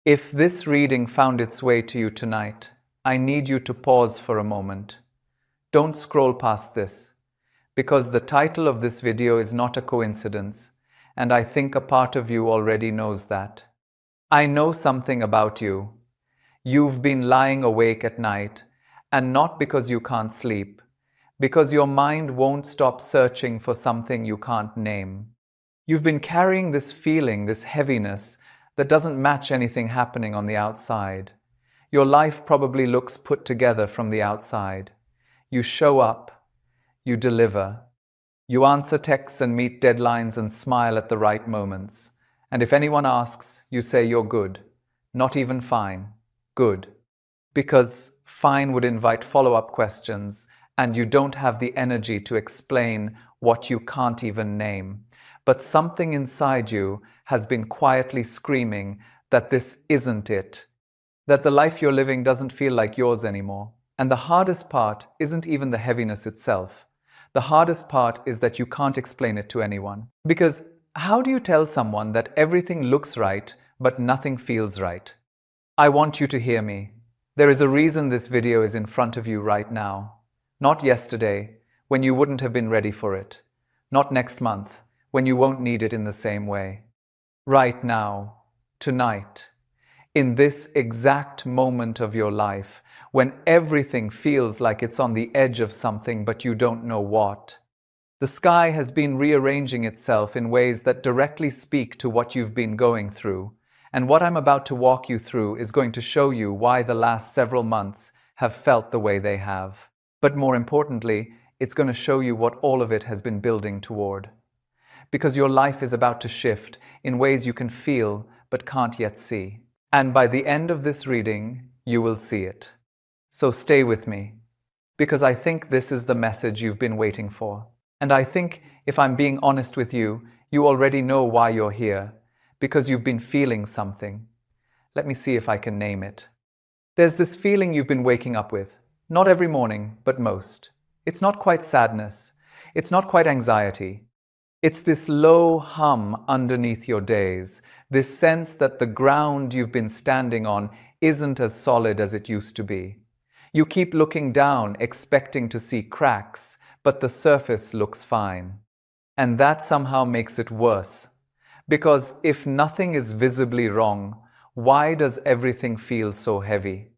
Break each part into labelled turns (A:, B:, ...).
A: If this reading found its way to you tonight, I need you to pause for a moment. Don't scroll past this, because the title of this video is not a coincidence, and I think a part of you already knows that. I know something about you. You've been lying awake at night, and not because you can't sleep, because your mind won't stop searching for something you can't name. You've been carrying this feeling, this heaviness, that doesn't match anything happening on the outside. Your life probably looks put together from the outside. You show up, you deliver. You answer texts and meet deadlines and smile at the right moments. And if anyone asks, you say you're good. Not even fine. Good. Because fine would invite follow-up questions, and you don't have the energy to explain what you can't even name. But something inside you has been quietly screaming that this isn't it, that the life you're living doesn't feel like yours anymore. And the hardest part isn't even the heaviness itself. The hardest part is that you can't explain it to anyone. Because how do you tell someone that everything looks right, but nothing feels right? I want you to hear me. There is a reason this video is in front of you right now. Not yesterday, when you wouldn't have been ready for it. Not next month, when you won't need it in the same way. Right now, tonight, in this exact moment of your life, when everything feels like it's on the edge of something but you don't know what. The sky has been rearranging itself in ways that directly speak to what you've been going through, and what I'm about to walk you through is going to show you why the last several months have felt the way they have. But more importantly, it's going to show you what all of it has been building toward. Because your life is about to shift in ways you can feel but can't yet see. And by the end of this reading, you will see it. So stay with me, because I think this is the message you've been waiting for. And I think, if I'm being honest with you, you already know why you're here, because you've been feeling something. Let me see if I can name it. There's this feeling you've been waking up with, not every morning, but most. It's not quite sadness. It's not quite anxiety. It's this low hum underneath your days, this sense that the ground you've been standing on isn't as solid as it used to be. You keep looking down, expecting to see cracks, but the surface looks fine. And that somehow makes it worse. Because if nothing is visibly wrong, why does everything feel so heavy?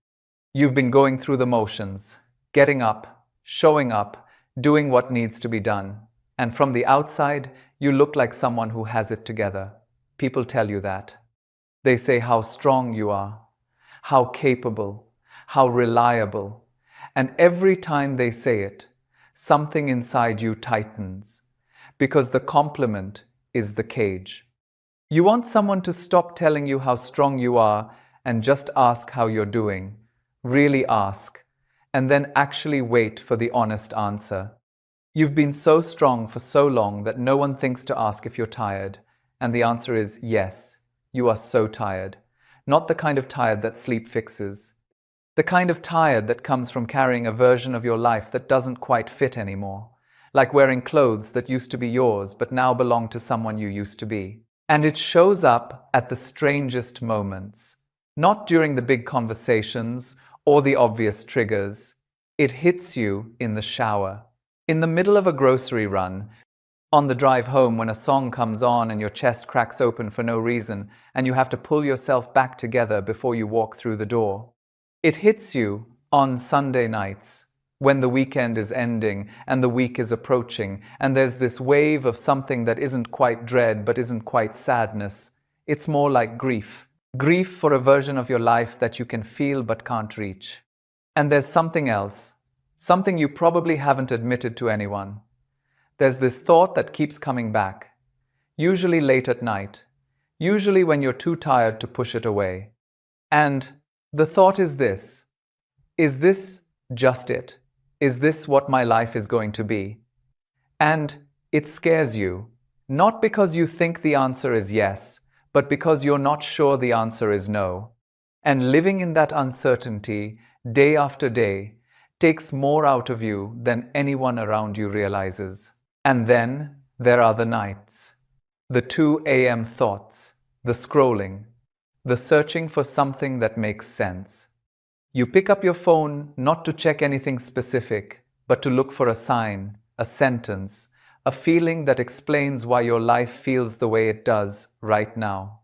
A: You've been going through the motions, getting up, showing up, doing what needs to be done. And from the outside, you look like someone who has it together. People tell you that. They say how strong you are, how capable, how reliable. And every time they say it, something inside you tightens, because the compliment is the cage. You want someone to stop telling you how strong you are and just ask how you're doing. Really ask, and then actually wait for the honest answer. You've been so strong for so long that no one thinks to ask if you're tired, and the answer is yes, you are so tired. Not the kind of tired that sleep fixes. The kind of tired that comes from carrying a version of your life that doesn't quite fit anymore. Like wearing clothes that used to be yours but now belong to someone you used to be. And it shows up at the strangest moments. Not during the big conversations or the obvious triggers. It hits you in the shower. In the middle of a grocery run, on the drive home when a song comes on and your chest cracks open for no reason and you have to pull yourself back together before you walk through the door. It hits you on Sunday nights when the weekend is ending and the week is approaching and there's this wave of something that isn't quite dread but isn't quite sadness. It's more like grief. Grief for a version of your life that you can feel but can't reach. And there's something else. Something you probably haven't admitted to anyone. There's this thought that keeps coming back, usually late at night, usually when you're too tired to push it away. And the thought is this: is this just it? Is this what my life is going to be? And it scares you, not because you think the answer is yes, but because you're not sure the answer is no. And living in that uncertainty, day after day, takes more out of you than anyone around you realizes. And then there are the nights, the 2 a.m. thoughts, the scrolling, the searching for something that makes sense. You pick up your phone not to check anything specific, but to look for a sign, a sentence, a feeling that explains why your life feels the way it does right now.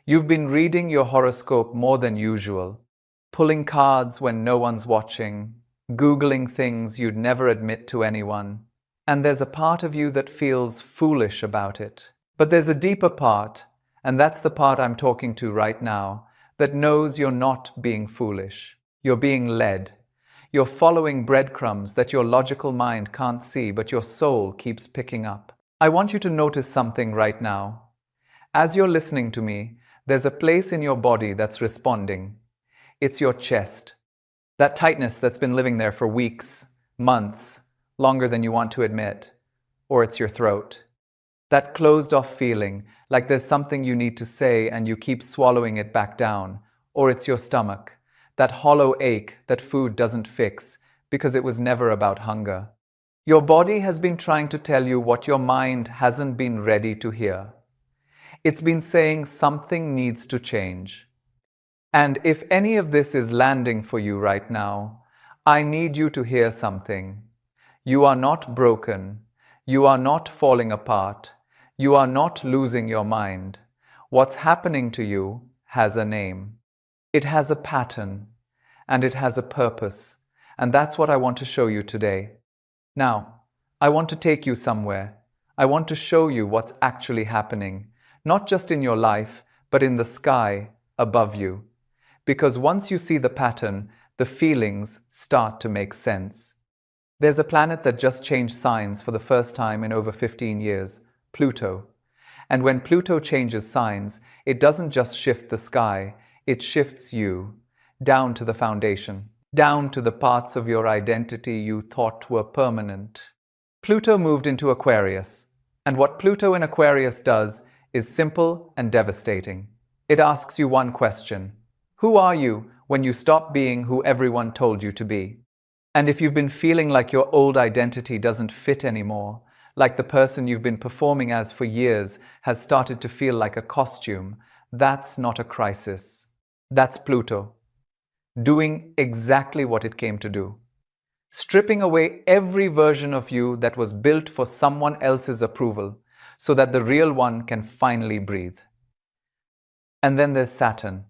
A: You've been reading your horoscope more than usual, pulling cards when no one's watching, Googling things you'd never admit to anyone. And there's a part of you that feels foolish about it. But there's a deeper part, and that's the part I'm talking to right now, that knows you're not being foolish. You're being led. You're following breadcrumbs that your logical mind can't see, but your soul keeps picking up. I want you to notice something right now. As you're listening to me, there's a place in your body that's responding. It's your chest. That tightness that's been living there for weeks, months, longer than you want to admit. Or it's your throat. That closed-off feeling, like there's something you need to say and you keep swallowing it back down. Or it's your stomach. That hollow ache that food doesn't fix because it was never about hunger. Your body has been trying to tell you what your mind hasn't been ready to hear. It's been saying something needs to change. And if any of this is landing for you right now, I need you to hear something. You are not broken. You are not falling apart. You are not losing your mind. What's happening to you has a name. It has a pattern, and it has a purpose, and that's what I want to show you today. Now, I want to take you somewhere. I want to show you what's actually happening, not just in your life, but in the sky above you. Because once you see the pattern, the feelings start to make sense. There's a planet that just changed signs for the first time in over 15 years, Pluto. And when Pluto changes signs, it doesn't just shift the sky, it shifts you down to the foundation, down to the parts of your identity you thought were permanent. Pluto moved into Aquarius, and what Pluto in Aquarius does is simple and devastating. It asks you one question. Who are you when you stop being who everyone told you to be? And if you've been feeling like your old identity doesn't fit anymore, like the person you've been performing as for years has started to feel like a costume, that's not a crisis. That's Pluto, doing exactly what it came to do. Stripping away every version of you that was built for someone else's approval, so that the real one can finally breathe. And then there's Saturn.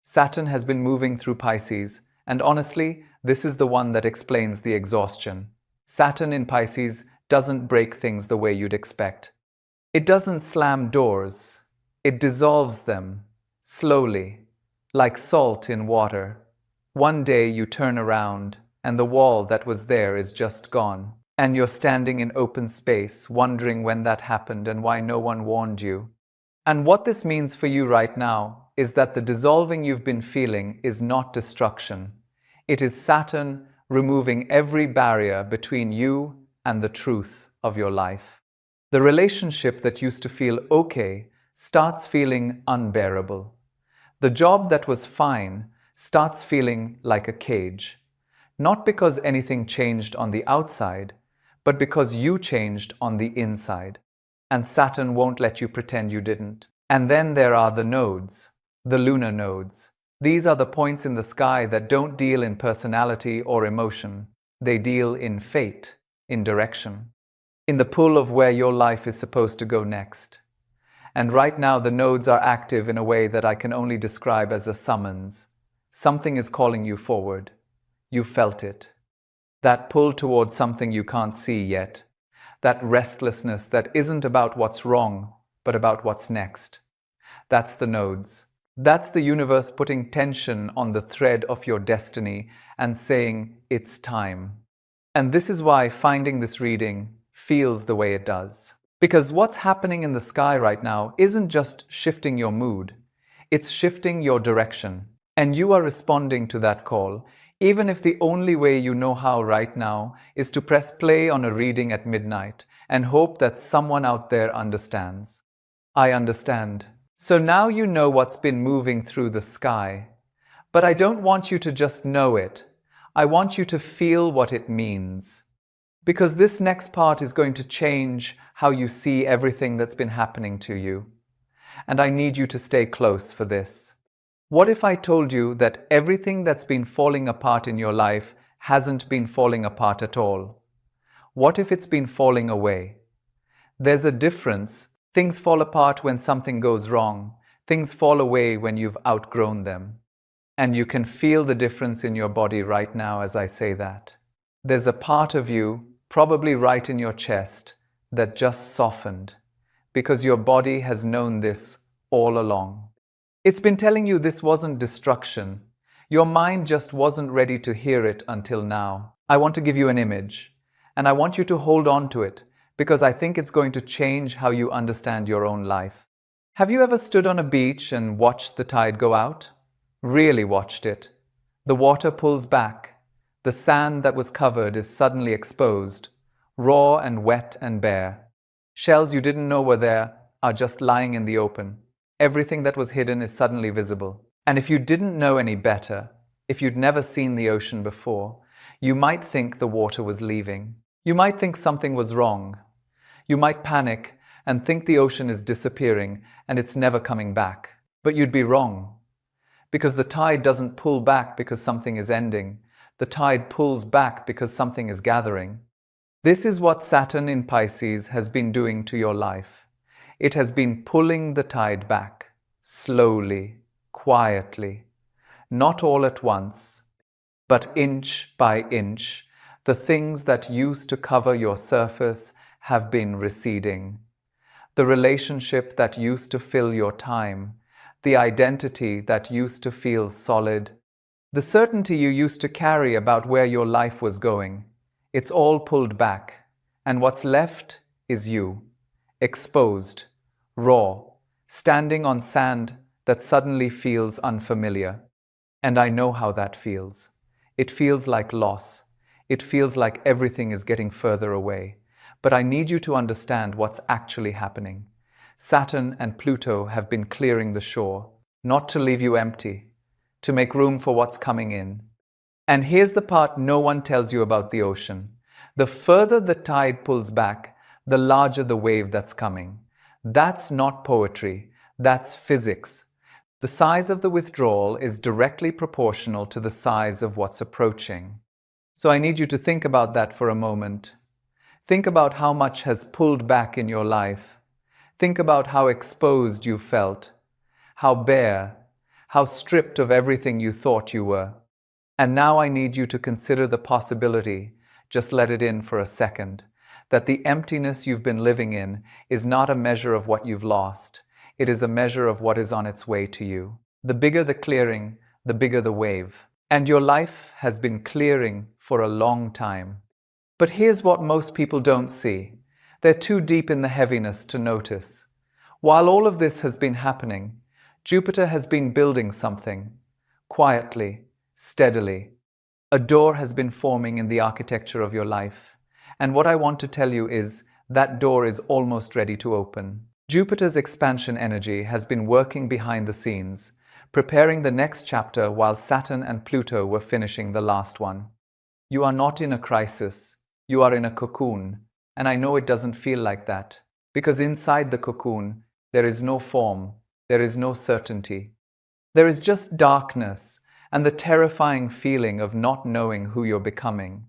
A: Saturn has been moving through Pisces, and honestly, this is the one that explains the exhaustion. Saturn in Pisces doesn't break things the way you'd expect. It doesn't slam doors. It dissolves them, slowly, like salt in water. One day you turn around, and the wall that was there is just gone. And you're standing in open space, wondering when that happened and why no one warned you. And what this means for you right now is that the dissolving you've been feeling is not destruction. It is Saturn removing every barrier between you and the truth of your life. The relationship that used to feel okay starts feeling unbearable. The job that was fine starts feeling like a cage. Not because anything changed on the outside, but because you changed on the inside. And Saturn won't let you pretend you didn't. And then there are the nodes, the lunar nodes. These are the points in the sky that don't deal in personality or emotion. They deal in fate, in direction, in the pull of where your life is supposed to go next. And right now the nodes are active in a way that I can only describe as a summons. Something is calling you forward. You felt it. That pull towards something you can't see yet. That restlessness that isn't about what's wrong, but about what's next. That's the nodes. That's the universe putting tension on the thread of your destiny and saying, it's time. And this is why finding this reading feels the way it does. Because what's happening in the sky right now isn't just shifting your mood, it's shifting your direction. And you are responding to that call, even if the only way you know how right now is to press play on a reading at midnight and hope that someone out there understands. I understand. So now you know what's been moving through the sky. But I don't want you to just know it. I want you to feel what it means. Because this next part is going to change how you see everything that's been happening to you. And I need you to stay close for this. What if I told you that everything that's been falling apart in your life hasn't been falling apart at all? What if it's been falling away? There's a difference. Things fall apart when something goes wrong. Things fall away when you've outgrown them. And you can feel the difference in your body right now as I say that. There's a part of you, probably right in your chest, that just softened because your body has known this all along. It's been telling you this wasn't destruction. Your mind just wasn't ready to hear it until now. I want to give you an image, and I want you to hold on to it because I think it's going to change how you understand your own life. Have you ever stood on a beach and watched the tide go out? Really watched it. The water pulls back. The sand that was covered is suddenly exposed, raw and wet and bare. Shells you didn't know were there are just lying in the open. Everything that was hidden is suddenly visible. And if you didn't know any better, if you'd never seen the ocean before, you might think the water was leaving. You might think something was wrong. You might panic and think the ocean is disappearing and it's never coming back. But you'd be wrong. Because the tide doesn't pull back because something is ending. The tide pulls back because something is gathering. This is what Saturn in Pisces has been doing to your life. It has been pulling the tide back, slowly, quietly, not all at once, but inch by inch. The things that used to cover your surface have been receding. The relationship that used to fill your time, the identity that used to feel solid, the certainty you used to carry about where your life was going, it's all pulled back, and what's left is you, exposed, raw, standing on sand that suddenly feels unfamiliar. And I know how that feels. It feels like loss. It feels like everything is getting further away. But I need you to understand what's actually happening. Saturn and Pluto have been clearing the shore, not to leave you empty, to make room for what's coming in. And here's the part no one tells you about the ocean. The further the tide pulls back, the larger the wave that's coming. That's not poetry, that's physics. The size of the withdrawal is directly proportional to the size of what's approaching. So I need you to think about that for a moment. Think about how much has pulled back in your life. Think about how exposed you felt, how bare, how stripped of everything you thought you were. And now I need you to consider the possibility, just let it in for a second, that the emptiness you've been living in is not a measure of what you've lost. It is a measure of what is on its way to you. The bigger the clearing, the bigger the wave. And your life has been clearing for a long time. But here's what most people don't see. They're too deep in the heaviness to notice. While all of this has been happening, Jupiter has been building something, quietly, steadily. A door has been forming in the architecture of your life. And what I want to tell you is that door is almost ready to open. Jupiter's expansion energy has been working behind the scenes, preparing the next chapter while Saturn and Pluto were finishing the last one. You are not in a crisis. You are in a cocoon. And I know it doesn't feel like that, because inside the cocoon, there is no form, there is no certainty. There is just darkness and the terrifying feeling of not knowing who you're becoming.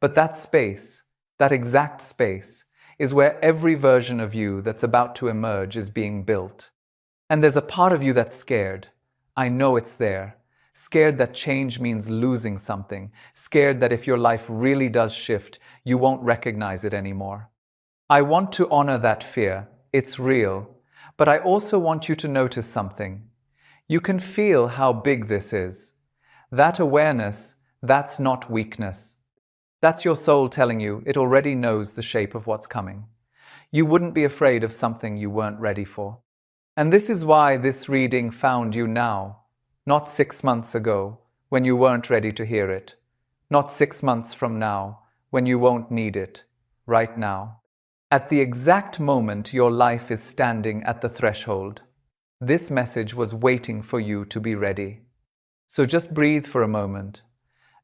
A: But that space, that exact space, is where every version of you that's about to emerge is being built. And there's a part of you that's scared. I know it's there. Scared that change means losing something. Scared that if your life really does shift, you won't recognize it anymore. I want to honor that fear. It's real. But I also want you to notice something. You can feel how big this is. That awareness, that's not weakness. That's your soul telling you it already knows the shape of what's coming. You wouldn't be afraid of something you weren't ready for. And this is why this reading found you now. Not 6 months ago, when you weren't ready to hear it. Not 6 months from now, when you won't need it. Right now. At the exact moment your life is standing at the threshold. This message was waiting for you to be ready. So just breathe for a moment.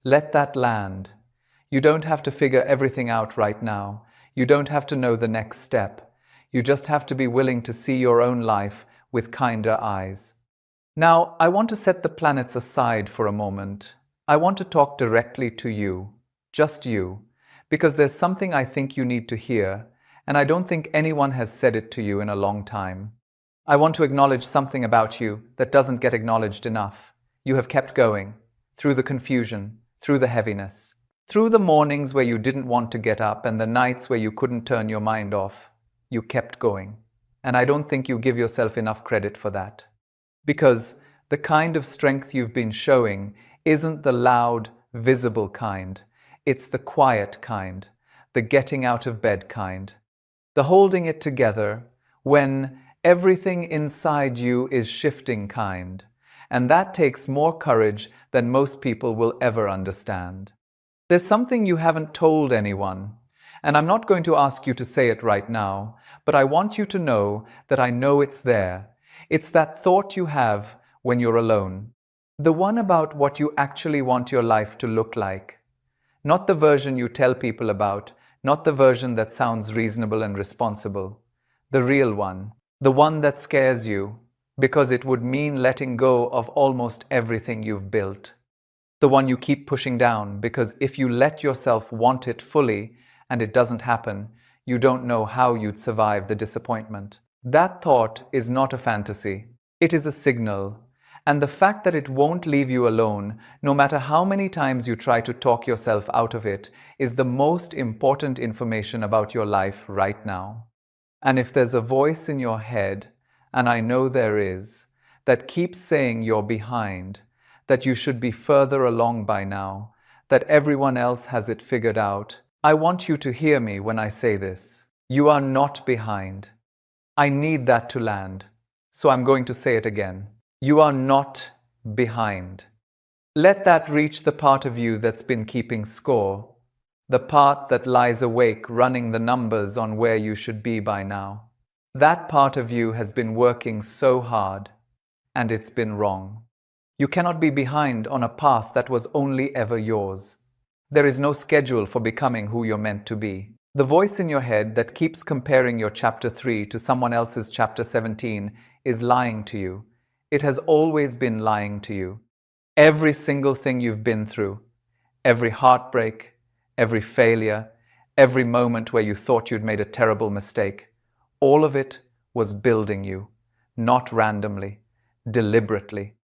A: Let that land. You don't have to figure everything out right now. You don't have to know the next step. You just have to be willing to see your own life with kinder eyes. Now, I want to set the planets aside for a moment. I want to talk directly to you, just you, because there's something I think you need to hear, and I don't think anyone has said it to you in a long time. I want to acknowledge something about you that doesn't get acknowledged enough. You have kept going, through the confusion, through the heaviness, through the mornings where you didn't want to get up and the nights where you couldn't turn your mind off. You kept going. And I don't think you give yourself enough credit for that. Because the kind of strength you've been showing isn't the loud, visible kind. It's the quiet kind, the getting out of bed kind, the holding it together when everything inside you is shifting kind. And that takes more courage than most people will ever understand. There's something you haven't told anyone, and I'm not going to ask you to say it right now, but I want you to know that I know it's there. It's that thought you have when you're alone. The one about what you actually want your life to look like. Not the version you tell people about, not the version that sounds reasonable and responsible. The real one. The one that scares you, because it would mean letting go of almost everything you've built. The one you keep pushing down, because if you let yourself want it fully and it doesn't happen, you don't know how you'd survive the disappointment. That thought is not a fantasy. It is a signal. And the fact that it won't leave you alone, no matter how many times you try to talk yourself out of it, is the most important information about your life right now. And if there's a voice in your head, and I know there is, that keeps saying you're behind, that you should be further along by now, that everyone else has it figured out, I want you to hear me when I say this. You are not behind. I need that to land, so I'm going to say it again. You are not behind. Let that reach the part of you that's been keeping score, the part that lies awake running the numbers on where you should be by now. That part of you has been working so hard, and it's been wrong. You cannot be behind on a path that was only ever yours. There is no schedule for becoming who you're meant to be. The voice in your head that keeps comparing your chapter 3 to someone else's chapter 17 is lying to you. It has always been lying to you. Every single thing you've been through, every heartbreak, every failure, every moment where you thought you'd made a terrible mistake, all of it was building you, not randomly, deliberately.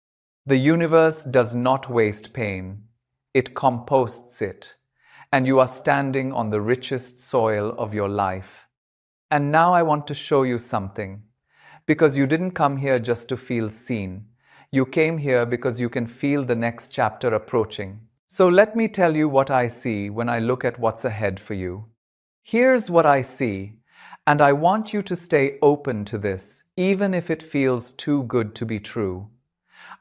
A: The universe does not waste pain. It composts it, and you are standing on the richest soil of your life. And now I want to show you something, because you didn't come here just to feel seen. You came here because you can feel the next chapter approaching. So let me tell you what I see when I look at what's ahead for you. Here's what I see, and I want you to stay open to this, even if it feels too good to be true.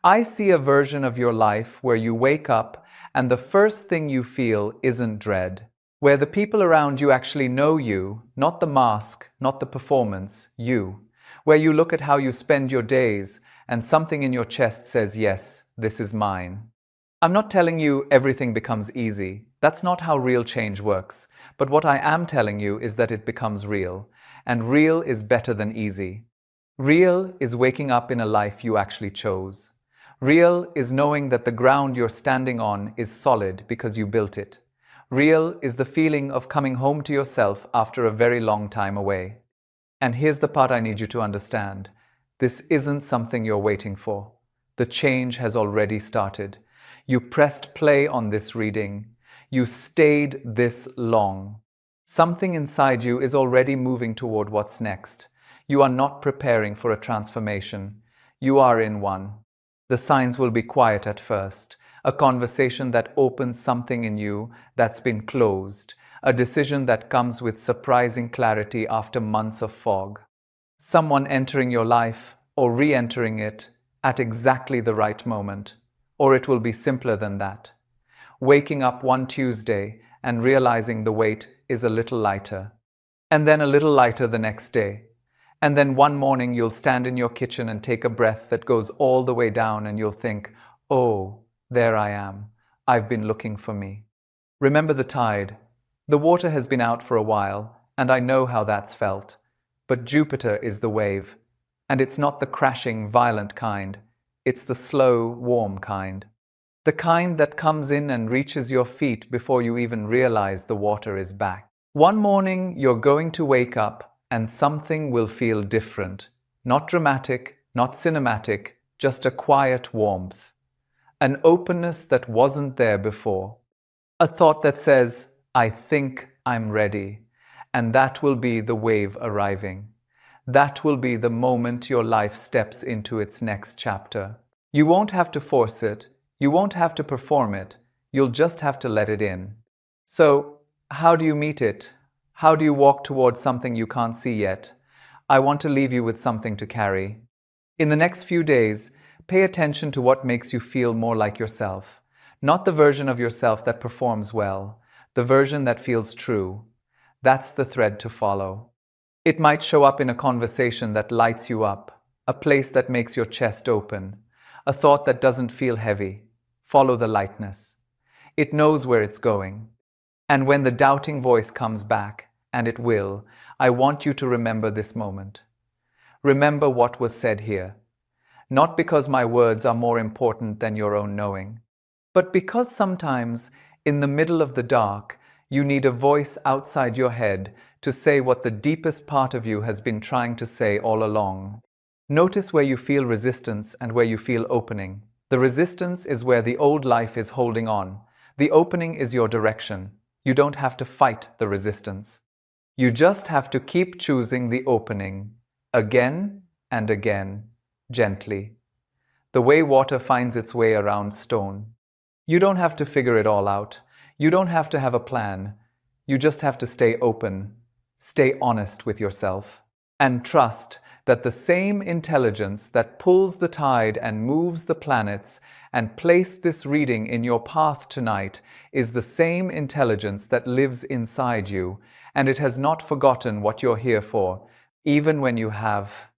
A: I see a version of your life where you wake up and the first thing you feel isn't dread, where the people around you actually know you, not the mask, not the performance, you, where you look at how you spend your days and something in your chest says, yes, this is mine. I'm not telling you everything becomes easy. That's not how real change works. But what I am telling you is that it becomes real, and real is better than easy. Real is waking up in a life you actually chose. Real is knowing that the ground you're standing on is solid because you built it. Real is the feeling of coming home to yourself after a very long time away. And here's the part I need you to understand. This isn't something you're waiting for. The change has already started. You pressed play on this reading. You stayed this long. Something inside you is already moving toward what's next. You are not preparing for a transformation. You are in one. The signs will be quiet at first, a conversation that opens something in you that's been closed, a decision that comes with surprising clarity after months of fog. Someone entering your life or re-entering it at exactly the right moment, or it will be simpler than that. Waking up one Tuesday and realizing the weight is a little lighter, and then a little lighter the next day. And then one morning you'll stand in your kitchen and take a breath that goes all the way down and you'll think, oh, there I am. I've been looking for me. Remember the tide. The water has been out for a while, and I know how that's felt. But Jupiter is the wave. And it's not the crashing, violent kind. It's the slow, warm kind. The kind that comes in and reaches your feet before you even realize the water is back. One morning, you're going to wake up and something will feel different. Not dramatic, not cinematic, just a quiet warmth. An openness that wasn't there before. A thought that says, I think I'm ready. And that will be the wave arriving. That will be the moment your life steps into its next chapter. You won't have to force it. You won't have to perform it. You'll just have to let it in. So, how do you meet it? How do you walk towards something you can't see yet? I want to leave you with something to carry. In the next few days, pay attention to what makes you feel more like yourself. Not the version of yourself that performs well, the version that feels true. That's the thread to follow. It might show up in a conversation that lights you up, a place that makes your chest open, a thought that doesn't feel heavy. Follow the lightness. It knows where it's going. And when the doubting voice comes back, and it will, I want you to remember this moment. Remember what was said here. Not because my words are more important than your own knowing, but because sometimes, in the middle of the dark, you need a voice outside your head to say what the deepest part of you has been trying to say all along. Notice where you feel resistance and where you feel opening. The resistance is where the old life is holding on. The opening is your direction. You don't have to fight the resistance. You just have to keep choosing the opening, again and again, gently. The way water finds its way around stone. You don't have to figure it all out. You don't have to have a plan. You just have to stay open, stay honest with yourself, and trust that the same intelligence that pulls the tide and moves the planets and placed this reading in your path tonight is the same intelligence that lives inside you, and it has not forgotten what you're here for, even when you have.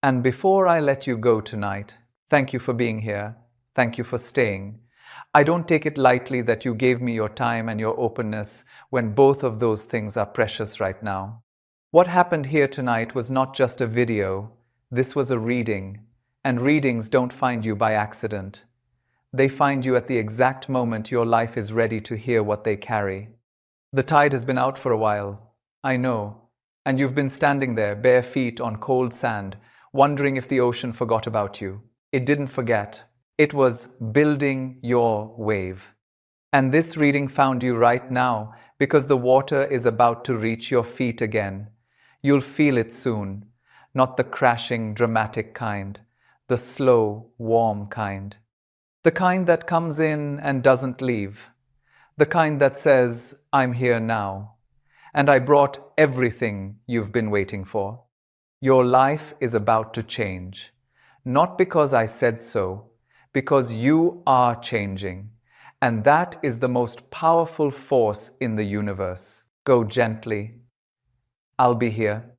A: And before I let you go tonight, thank you for being here. Thank you for staying. I don't take it lightly that you gave me your time and your openness when both of those things are precious right now. What happened here tonight was not just a video. This was a reading. And readings don't find you by accident. They find you at the exact moment your life is ready to hear what they carry. The tide has been out for a while. I know. And you've been standing there, bare feet on cold sand, wondering if the ocean forgot about you. It didn't forget. It was building your wave. And this reading found you right now because the water is about to reach your feet again. You'll feel it soon. Not the crashing, dramatic kind. The slow, warm kind. The kind that comes in and doesn't leave. The kind that says, I'm here now. And I brought everything you've been waiting for. Your life is about to change. Not because I said so, because you are changing. And that is the most powerful force in the universe. Go gently. I'll be here.